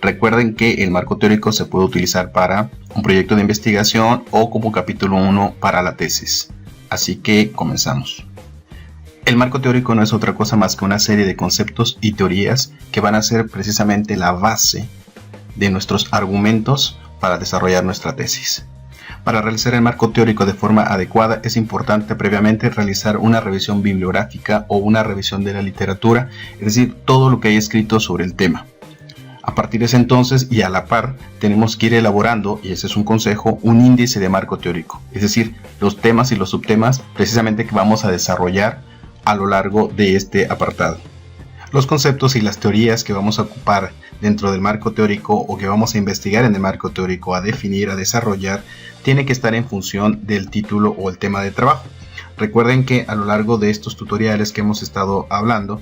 Recuerden que el marco teórico se puede utilizar para un proyecto de investigación o como capítulo 1 para la tesis. Así que comenzamos. El marco teórico no es otra cosa más que una serie de conceptos y teorías que van a ser precisamente la base de nuestros argumentos para desarrollar nuestra tesis. Para realizar el marco teórico de forma adecuada es importante previamente realizar una revisión bibliográfica o una revisión de la literatura, es decir, todo lo que hay escrito sobre el tema. A partir de ese entonces y a la par tenemos que ir elaborando, y ese es un consejo, un índice de marco teórico, es decir, los temas y los subtemas precisamente que vamos a desarrollar a lo largo de este apartado. Los conceptos y las teorías que vamos a ocupar dentro del marco teórico o que vamos a investigar en el marco teórico, a definir, a desarrollar, tiene que estar en función del título o el tema de trabajo. Recuerden que a lo largo de estos tutoriales que hemos estado hablando,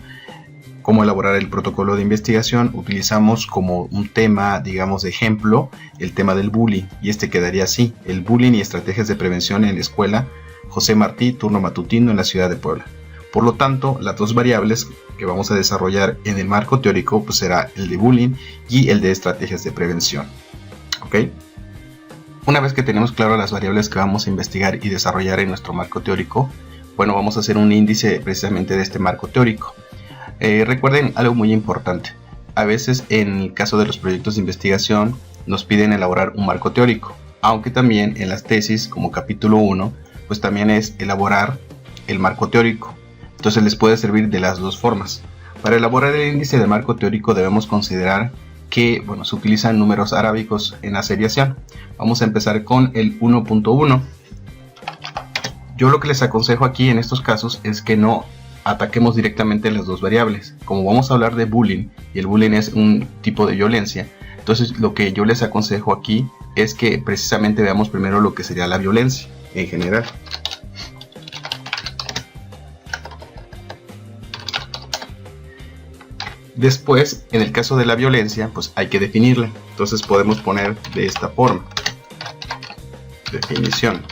cómo elaborar el protocolo de investigación, utilizamos como un tema, digamos, de ejemplo, el tema del bullying, y este quedaría así: el bullying y estrategias de prevención en la escuela José Martí, turno matutino en la ciudad de Puebla. Por lo tanto, las dos variables que vamos a desarrollar en el marco teórico pues será el de bullying y el de estrategias de prevención. ¿Ok? Una vez que tenemos claro las variables que vamos a investigar y desarrollar en nuestro marco teórico, bueno, vamos a hacer un índice precisamente de este marco teórico. Recuerden algo muy importante. A veces en el caso de los proyectos de investigación nos piden elaborar un marco teórico, aunque también en las tesis como capítulo 1 pues también es elaborar el marco teórico. Entonces les puede servir de las dos formas. Para elaborar el índice de marco teórico debemos considerar que se utilizan números arábicos en la seriación. Vamos a empezar con el 1.1. Yo lo que les aconsejo aquí en estos casos es que no ataquemos directamente las dos variables. Como vamos a hablar de bullying, y el bullying es un tipo de violencia, entonces lo que yo les aconsejo aquí es que precisamente veamos primero lo que sería la violencia en general. Después, en el caso de la violencia, pues hay que definirla. Entonces podemos poner de esta forma: definición.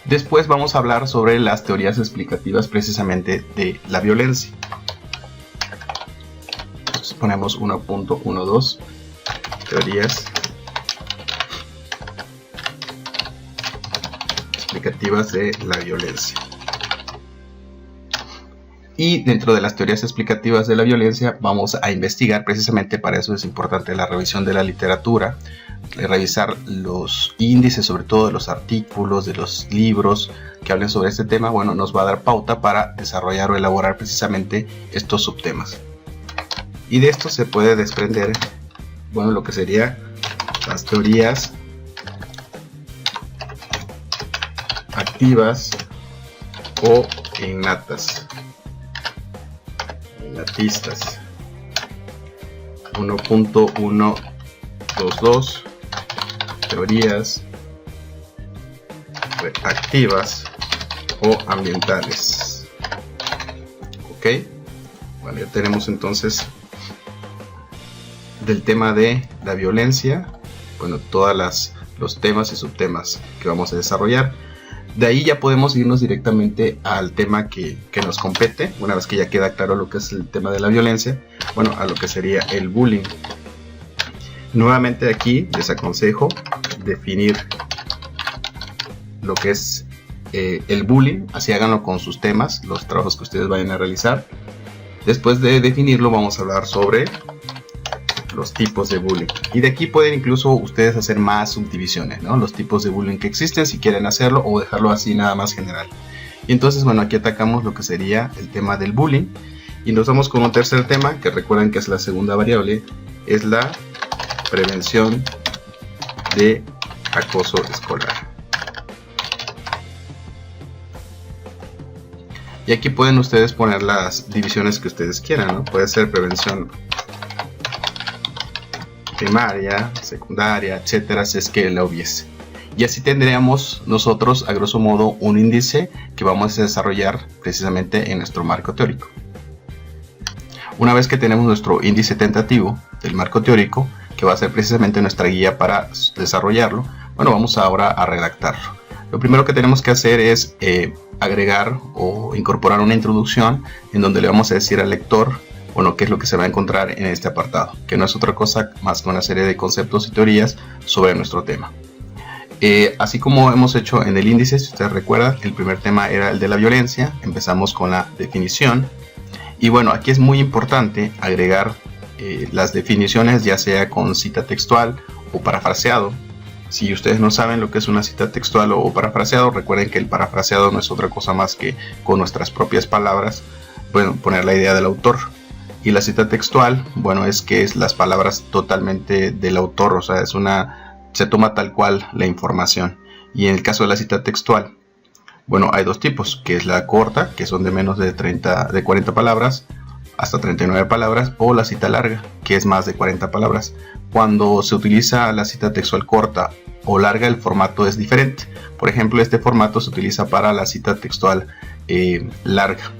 Después vamos a hablar sobre las teorías explicativas precisamente de la violencia. Entonces ponemos 1.12 teorías explicativas de la violencia. Y dentro de las teorías explicativas de la violencia vamos a investigar, precisamente para eso es importante la revisión de la literatura, revisar los índices, sobre todo de los artículos, de los libros que hablen sobre este tema. Bueno, nos va a dar pauta para desarrollar o elaborar precisamente estos subtemas. Y de esto se puede desprender, lo que sería las teorías activas o innatas. Innatistas. 1.122 teorías activas o ambientales. Ok, bueno, ya tenemos entonces del tema de la violencia, todos los temas y subtemas que vamos a desarrollar. De ahí ya podemos irnos directamente al tema que nos compete, una vez que ya queda claro lo que es el tema de la violencia, a lo que sería el bullying. Nuevamente aquí les aconsejo definir lo que es el bullying, así háganlo con sus temas, los trabajos que ustedes vayan a realizar. Después de definirlo vamos a hablar sobre los tipos de bullying, y de aquí pueden incluso ustedes hacer más subdivisiones, los tipos de bullying que existen, si quieren hacerlo, o dejarlo así nada más general. Y entonces aquí atacamos lo que sería el tema del bullying, y nos vamos con un tercer tema que recuerden que es la segunda variable, es la prevención de acoso escolar. Y aquí pueden ustedes poner las divisiones que ustedes quieran, puede ser prevención primaria, secundaria, etcétera, si es que la hubiese. Y así tendríamos nosotros a grosso modo un índice que vamos a desarrollar precisamente en nuestro marco teórico. Una vez que tenemos nuestro índice tentativo del marco teórico, que va a ser precisamente nuestra guía para desarrollarlo, vamos ahora a redactarlo. Lo primero que tenemos que hacer es agregar o incorporar una introducción en donde le vamos a decir al lector bueno, qué es lo que se va a encontrar en este apartado, que no es otra cosa más que una serie de conceptos y teorías sobre nuestro tema. Así como hemos hecho en el índice, si ustedes recuerdan, el primer tema era el de la violencia. Empezamos con la definición. Y bueno, aquí es muy importante agregar las definiciones, ya sea con cita textual o parafraseado. Si ustedes no saben lo que es una cita textual o parafraseado, recuerden que el parafraseado no es otra cosa más que con nuestras propias palabras, bueno, poner la idea del autor. Y la cita textual, bueno, es que es las palabras totalmente del autor, o sea, se toma tal cual la información. Y en el caso de la cita textual, bueno, hay dos tipos, que es la corta, que son de menos de 40 palabras hasta 39 palabras, o la cita larga, que es más de 40 palabras. Cuando se utiliza la cita textual corta o larga, el formato es diferente. Por ejemplo, este formato se utiliza para la cita textual larga.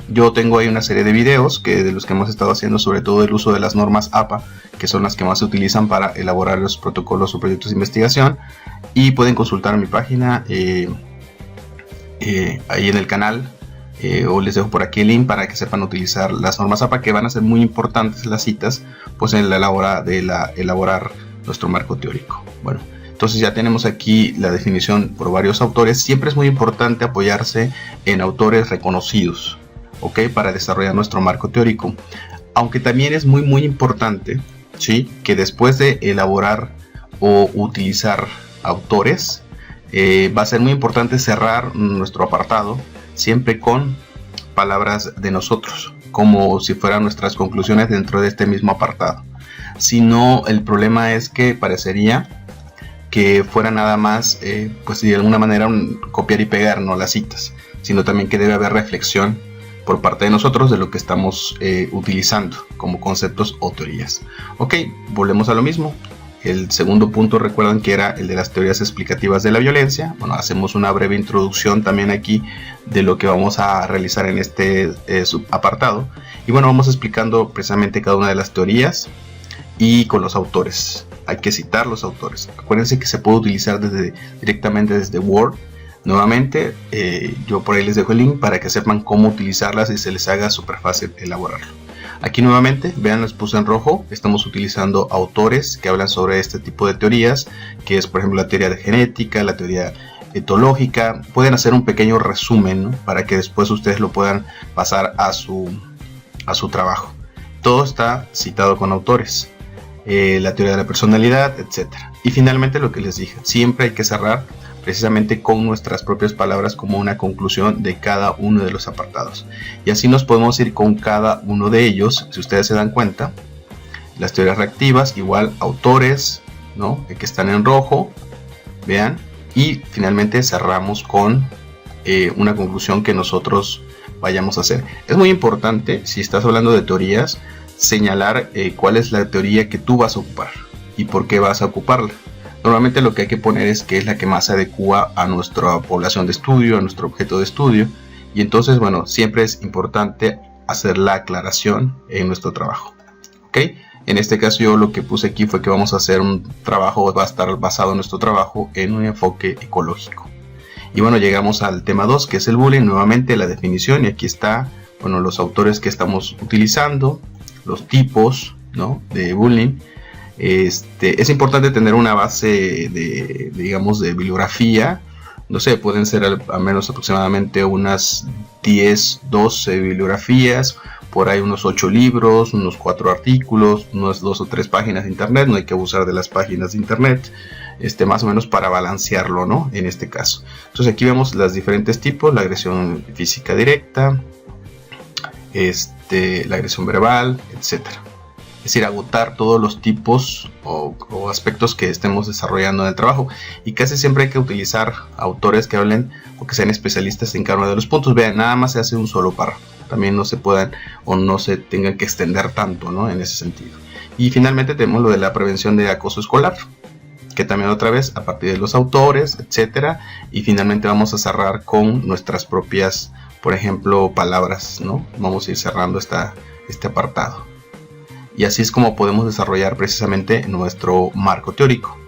Yo tengo ahí una serie de videos de los que hemos estado haciendo, sobre todo el uso de las normas APA, que son las que más se utilizan para elaborar los protocolos o proyectos de investigación, y pueden consultar mi página ahí en el canal, o les dejo por aquí el link para que sepan utilizar las normas APA, que van a ser muy importantes las citas pues en la hora de elaborar nuestro marco teórico. Bueno, entonces ya tenemos aquí la definición por varios autores. Siempre es muy importante apoyarse en autores reconocidos, ¿ok? Para desarrollar nuestro marco teórico. Aunque también es muy importante, ¿sí?, que después de elaborar o utilizar autores, va a ser muy importante cerrar nuestro apartado siempre con palabras de nosotros, como si fueran nuestras conclusiones dentro de este mismo apartado. Si no, el problema es que parecería que fuera nada más, pues de alguna manera copiar y pegar, no las citas, sino también que debe haber reflexión por parte de nosotros de lo que estamos utilizando como conceptos o teorías. Ok, volvemos a lo mismo. El segundo punto, recuerdan que era el de las teorías explicativas de la violencia. Bueno, hacemos una breve introducción también aquí de lo que vamos a realizar en este subapartado. Y bueno, vamos explicando precisamente cada una de las teorías y con los autores. Hay que citar los autores. Acuérdense que se puede utilizar directamente desde Word. Nuevamente, yo por ahí les dejo el link para que sepan cómo utilizarlas y se les haga súper fácil elaborarlo. Aquí nuevamente, vean, les puse en rojo, estamos utilizando autores que hablan sobre este tipo de teorías, que es por ejemplo la teoría de genética, la teoría etológica. Pueden hacer un pequeño resumen, ¿no?, para que después ustedes lo puedan pasar a su trabajo. Todo está citado con autores, la teoría de la personalidad, etc. Y finalmente lo que les dije, siempre hay que cerrar precisamente con nuestras propias palabras como una conclusión de cada uno de los apartados. Y así nos podemos ir con cada uno de ellos. Si ustedes se dan cuenta, las teorías reactivas, igual autores, ¿no?, que están en rojo, vean, y finalmente cerramos con una conclusión que nosotros vayamos a hacer. Es muy importante, si estás hablando de teorías, señalar cuál es la teoría que tú vas a ocupar y por qué vas a ocuparla. Normalmente lo que hay que poner es que es la que más se adecua a nuestra población de estudio, a nuestro objeto de estudio. Y entonces, bueno, siempre es importante hacer la aclaración en nuestro trabajo. ¿Ok? En este caso yo lo que puse aquí fue que vamos a hacer un trabajo, va a estar basado en nuestro trabajo en un enfoque ecológico. Y bueno, llegamos al tema 2, que es el bullying. Nuevamente la definición, y aquí está, bueno, los autores que estamos utilizando, los tipos, ¿no?, de bullying. Es importante tener una base de bibliografía. No sé, pueden ser al menos aproximadamente unas 10, 12 bibliografías, por ahí unos 8 libros, unos 4 artículos, unas 2 o 3 páginas de internet. No hay que abusar de las páginas de internet, más o menos para balancearlo, ¿no?, en este caso. Entonces aquí vemos los diferentes tipos: la agresión física directa, la agresión verbal, etcétera. Es decir, agotar todos los tipos o aspectos que estemos desarrollando en el trabajo. Y casi siempre hay que utilizar autores que hablen o que sean especialistas en cada uno de los puntos. Vean, nada más se hace un solo párrafo. También no se puedan o no se tengan que extender tanto, ¿no?, en ese sentido. Y finalmente tenemos lo de la prevención de acoso escolar, que también otra vez a partir de los autores, etcétera. Y finalmente vamos a cerrar con nuestras propias, por ejemplo, palabras, ¿no? Vamos a ir cerrando este apartado. Y así es como podemos desarrollar precisamente nuestro marco teórico.